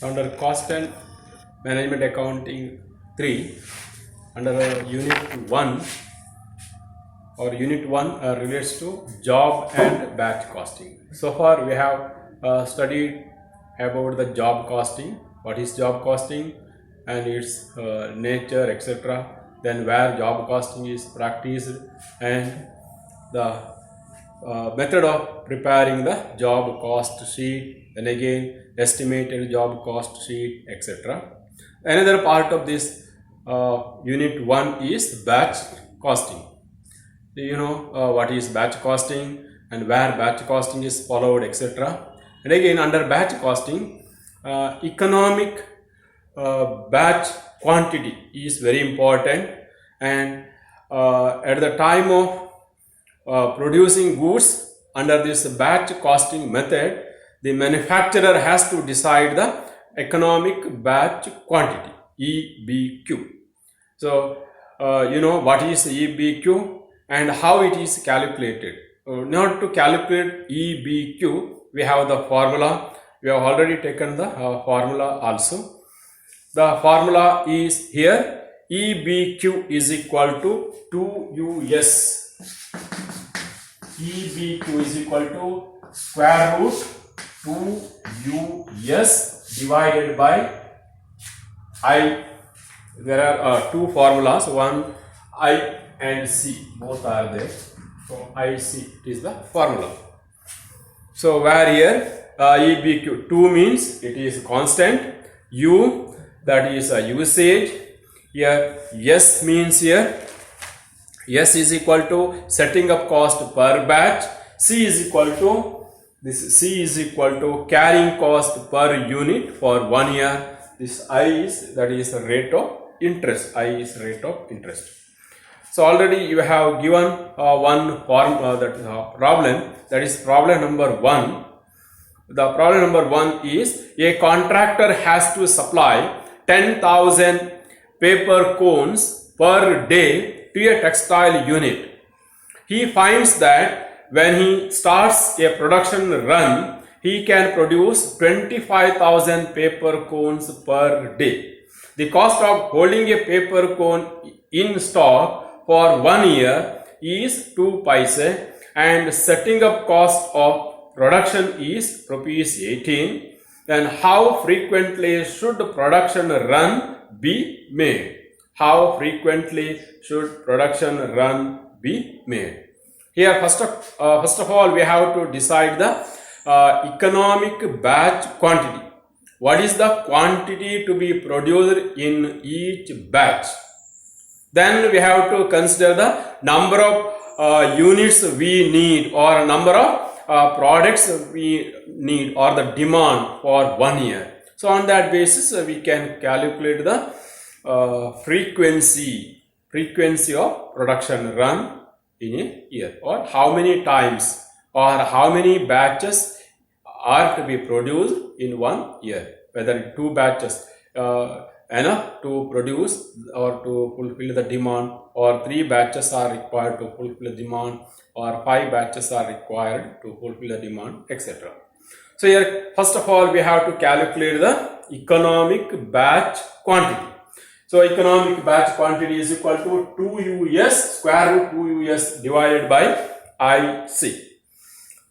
Under cost and management accounting 3, under unit 1 relates to job and batch costing. So far we have studied about the job costing, what is job costing and its nature, etc. Then where job costing is practiced and the method of preparing the job cost sheet, then again estimated job cost sheet, etc. Another part of this unit 1 is batch costing. Do you know what is batch costing and where batch costing is followed, etc. And again, under batch costing, economic batch quantity is very important, and at the time of producing goods under this batch costing method, the manufacturer has to decide the economic batch quantity, EBQ. So you know what is EBQ and how it is calculated. Now to calculate EBQ, we have the formula. We have already taken the formula also. The formula is here. EBQ is equal to 2US. EBQ is equal to square root 2US divided by I. There are two formulas, one I and C, both are there. So IC is the formula. So where here EBQ 2 means it is constant, U that is a usage, here S means here S is equal to setting up cost per batch, C is equal to carrying cost per unit for 1 year. This I is that is the rate of interest. I is rate of interest. So already you have given one problem, that is problem number 1. The problem number 1 is a contractor has to supply 10,000 paper cones per day to a textile unit. He finds that when he starts a production run, he can produce 25,000 paper cones per day. The cost of holding a paper cone in stock for 1 year is 2 paise and setting up cost of production is rupees 18. Then how frequently should production run be made? How frequently should production run be made? Here first of all we have to decide the economic batch quantity. What is the quantity to be produced in each batch? Then we have to consider the number of units we need or number of products we need or the demand for 1 year. So on that basis we can calculate the frequency of production run in a year, or how many times or how many batches are to be produced in 1 year, whether 2 batches enough to produce or to fulfill the demand, or 3 batches are required to fulfill the demand, or 5 batches are required to fulfill the demand, etc. So here first of all we have to calculate the economic batch quantity. So economic batch quantity is equal to 2US square root 2US divided by IC.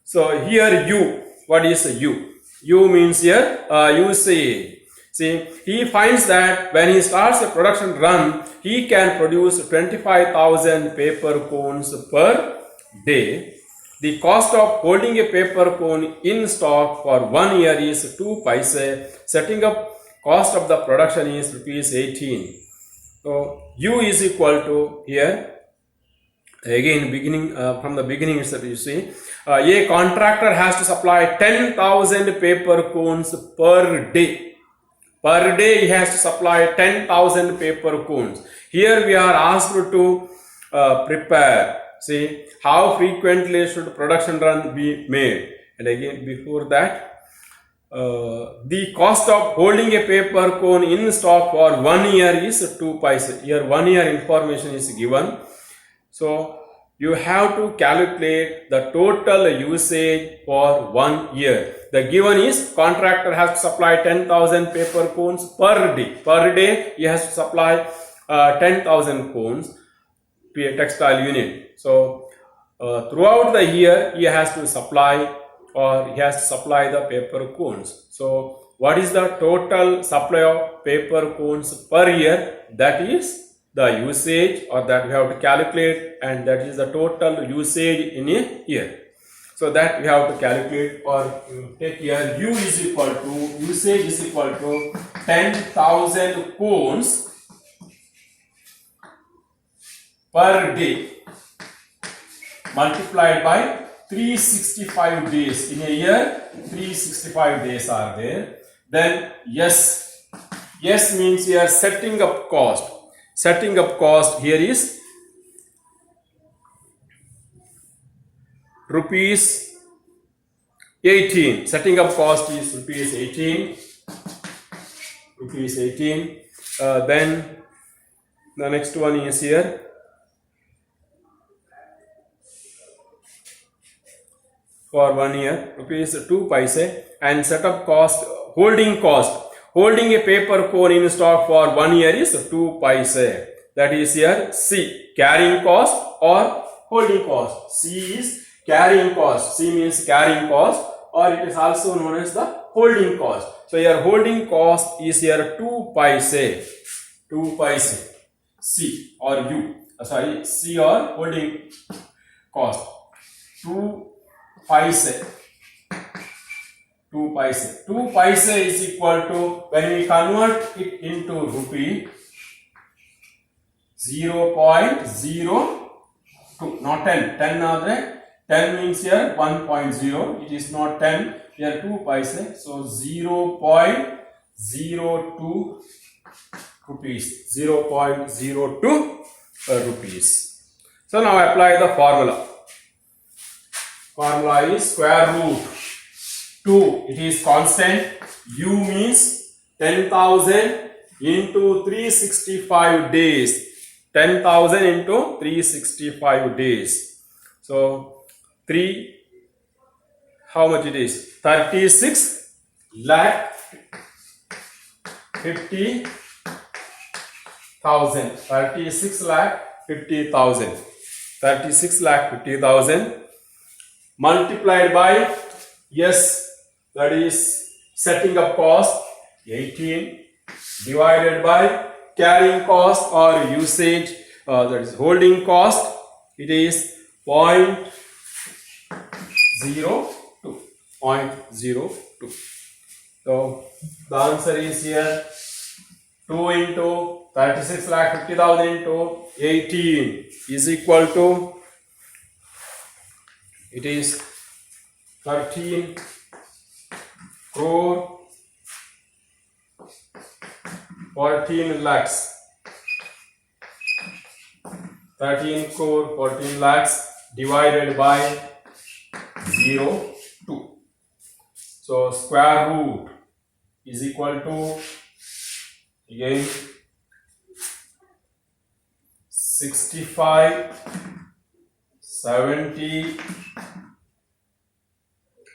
So here U, what is U? U means here usage. See, he finds that when he starts a production run, he can produce 25,000 paper cones per day. The cost of holding a paper cone in stock for 1 year is 2 paise. Setting up cost of the production is rupees 18. So U is equal to here, again beginning from the beginning itself you see, a contractor has to supply 10,000 paper cones per day. Per day he has to supply 10,000 paper cones. Here we are asked to prepare. See, how frequently should production run be made? And again before that, the cost of holding a paper cone in stock for 1 year is 2 paise. Here 1 year information is given. So you have to calculate the total usage for 1 year. The given is contractor has to supply 10,000 paper cones per day. Per day he has to supply 10,000 cones per textile unit. So throughout the year he has to supply the paper cones. So what is the total supply of paper cones per year? That is the usage, or that we have to calculate, and that is the total usage in a year. So that we have to calculate, or take here U is equal to, usage is equal to 10,000 cones per day multiplied by 365 days. In a year 365 days are there. Then yes means here setting up cost. Setting up cost here is rupees 18. Setting up cost is rupees 18. Then the next one is here for 1 year, rupees 2 paise, and setup cost, holding cost. Holding a paper cone in stock for 1 year is 2 paise. That is here C, carrying cost or holding cost. C is carrying cost. C means carrying cost, or it is also known as the holding cost. So here holding cost is here 2 paise. 2 paise. C or U. C or holding cost. 2 paise. 2 paise. 2 paise is equal to, when we convert it into rupee, 0.02, not 10. 10 are 10 means here 1.0. It is not 10. Here 2 paise. So 0.02 rupees. 0.02 rupees. So now apply the formula. Formula is square root 2. It is constant. U means 10,000 into 365 days. 10,000 into 365 days. So 3, how much it is? 36 lakh 50,000. 36 lakh 50,000. 36 lakh 50,000 multiplied by, yes, that is setting up cost 18, divided by carrying cost or usage, that is holding cost, it is 0.02. 0.02. So the answer is here 2 into 36 lakh 50,000 into 18 is equal to, it is 13 crore 14 lakhs. 13 crore 14 lakhs divided by 0.2. So square root is equal to, again, 65, 70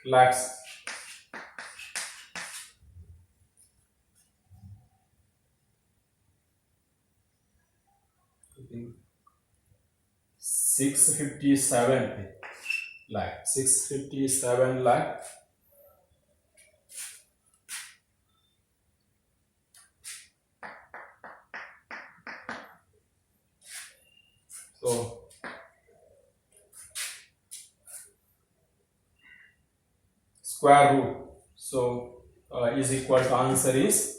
lakhs. $657 lakh. 657 lakh. So square root, so is equal to, answer is,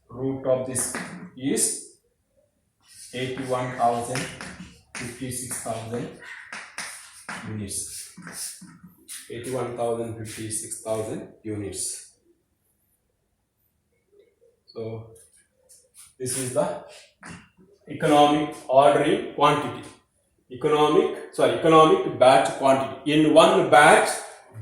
root of this is 81,000, 56,000 units. 81,000, 56,000 units. So this is the economic ordering quantity. Economic batch quantity. In one batch,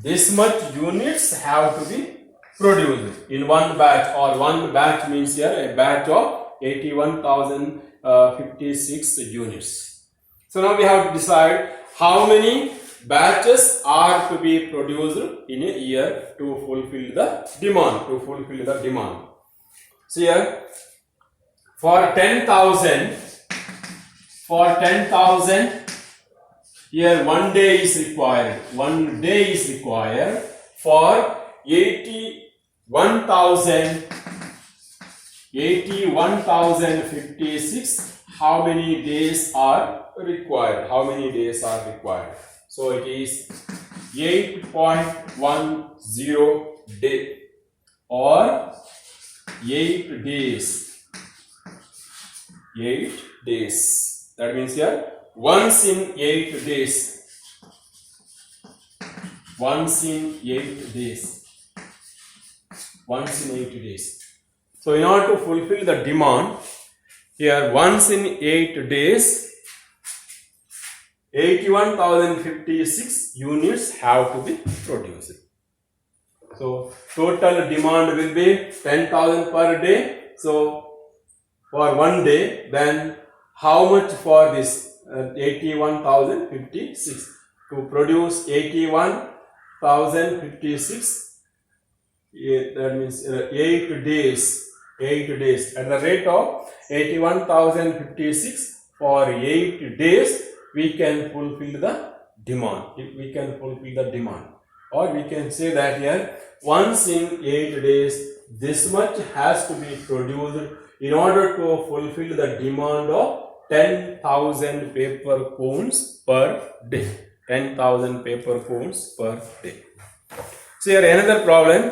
this much units have to be produced. In one batch, or one batch means here a batch of 81,056 units. So now we have to decide how many batches are to be produced in a year to fulfill the demand. So here, for 10,000, here 1 day is required. 1 day is required for 81,056. How many days are required? So it is 8.10 day or 8 days. 8 days. That means here once in 8 days. Once in 8 days. So in order to fulfill the demand, here once in 8 days, 81,056 units have to be produced. So total demand will be 10,000 per day. So for 1 day, then how much for this 81,056? To produce 81,056, that means 8 days. 8 days at the rate of 81,056 for 8 days, we can fulfill the demand. Or we can say that here once in 8 days, this much has to be produced in order to fulfill the demand of 10,000 paper cones per day. 10,000 paper cones per day. So here another problem.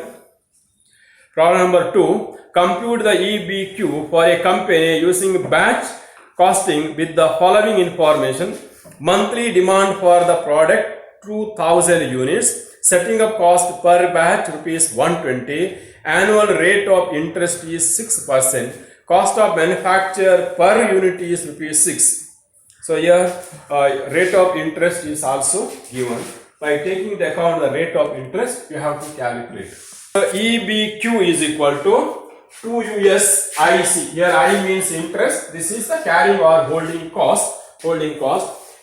Problem number 2. Compute the EBQ for a company using batch costing with the following information. Monthly demand for the product 2,000 units. Setting up cost per batch rupees 120. Annual rate of interest is 6%. Cost of manufacture per unit is rupees 6. So here rate of interest is also given. By taking into account the rate of interest, you have to calculate. EBQ is equal to 2 US IC. Here I means interest. This is the carrying or holding cost.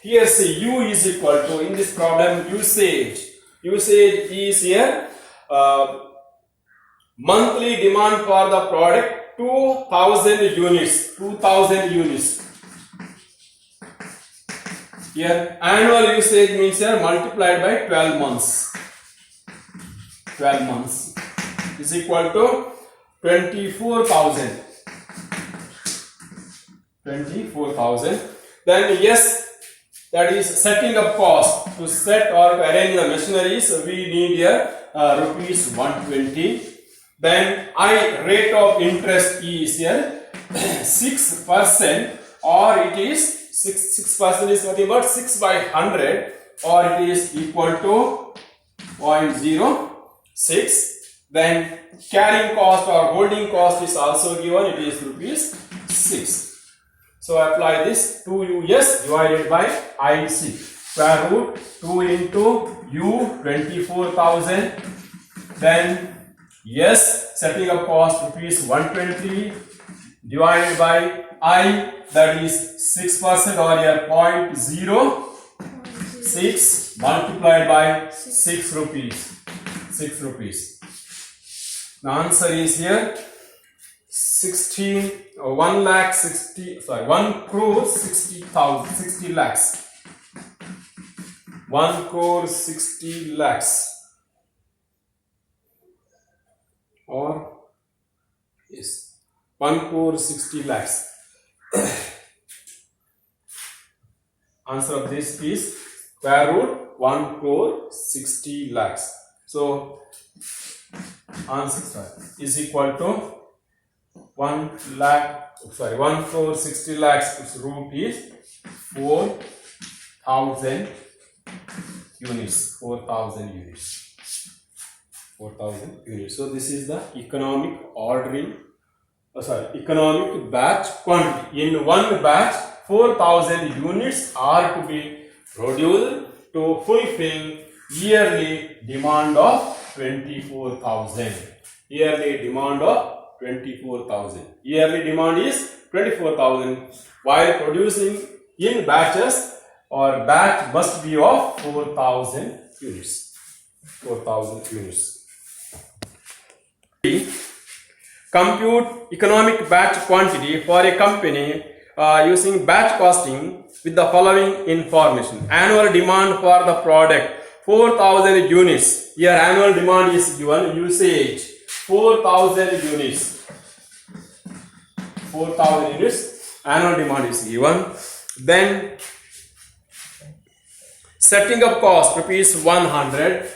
Here say U is equal to, in this problem, usage. Usage is here monthly demand for the product 2,000 units. Here annual usage means here multiplied by 12 months. 12 months is equal to 24,000. Then yes, that is setting up cost. To set or to arrange the machineries, we need here rupees 120. Then rate of interest is here 6%, or it is 6% is nothing but 6 by 100, or it is equal to 0.06. Then carrying cost or holding cost is also given, it is rupees 6. So apply this 2 US divided by IC. Square root 2 into U 24,000. Then yes, setting up cost rupees 120 divided by I, that is 6%, or here 0.06 multiplied by 6 rupees. The answer is here 1 crore 60 lakhs. 1 crore 60 lakhs. Or yes, 1 crore 60 lakhs. Answer of this is square root 1 crore 60 lakhs. So answer is equal to 1 crore 60 lakhs. Its root is 4,000 units. 4,000 units. So this is the economic economic batch quantity. In one batch, 4,000 units are to be produced to fulfill yearly demand of 24,000. Yearly demand is 24,000. While producing in batches, or batch must be of 4,000 units. 4,000 units. Compute economic batch quantity for a company using batch costing with the following information. Annual demand for the product 4,000 units. Here annual demand is given, usage 4,000 units. 4,000 units annual demand is given. Then setting up cost rupees 100.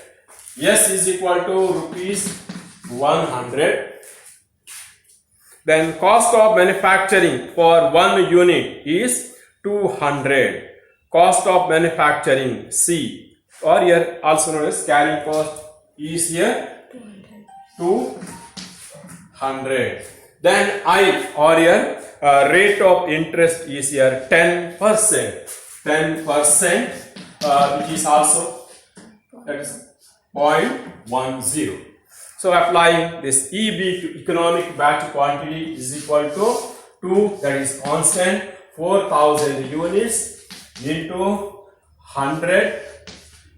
S is equal to rupees 100. Then cost of manufacturing for 1 unit is 200. Cost of manufacturing C, or here also known as carrying cost, is here 200. Then I, or here rate of interest is here 10%. 10%, which is also, that is 0.10. So applying this EB to economic batch quantity is equal to 2, that is constant, 4,000 units into 100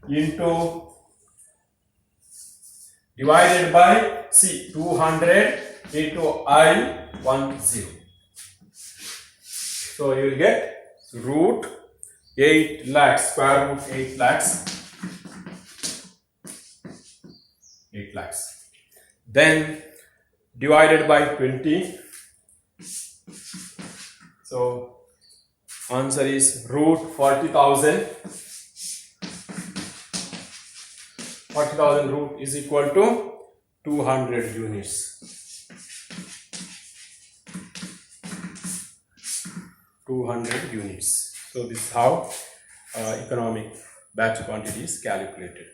into divided by C, 200 into I 10. So you will get root 8 lakhs, square root 8 lakhs. 8 lakhs. Then divided by 20. So answer is root 40,000. 40,000 root is equal to 200 units. 200 units. So this is how economic batch quantity is calculated.